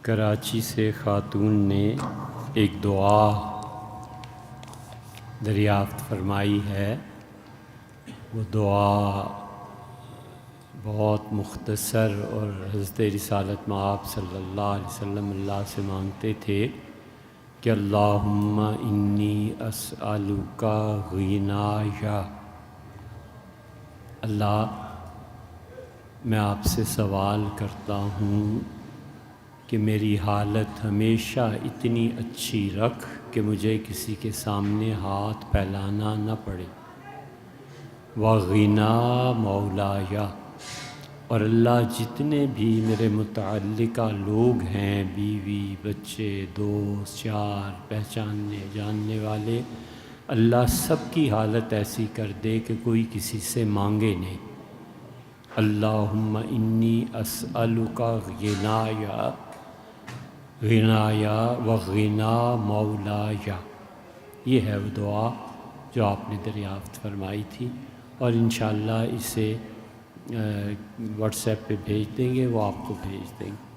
کراچی سے خاتون نے ایک دعا دریافت فرمائی ہے۔ وہ دعا بہت مختصر اور حضرت رسالت مآب صلی اللہ علیہ وسلم اللہ سے مانگتے تھے کہ اللہم انی اسألک غنایا، اللہ میں آپ سے سوال کرتا ہوں کہ میری حالت ہمیشہ اتنی اچھی رکھ کہ مجھے کسی کے سامنے ہاتھ پھیلانا نہ پڑے۔ وغنا مولایا، اور اللہ جتنے بھی میرے متعلقہ لوگ ہیں، بیوی، بچے، دوست، یار، پہچاننے جاننے والے، اللہ سب کی حالت ایسی کر دے کہ کوئی کسی سے مانگے نہیں۔ اللہم انی اسألک غنایا وغنا مولایا، یہ ہے وہ دعا جو آپ نے دریافت فرمائی تھی، اور انشاءاللہ اسے واٹس ایپ پہ بھیج دیں گے، وہ آپ کو بھیج دیں گے۔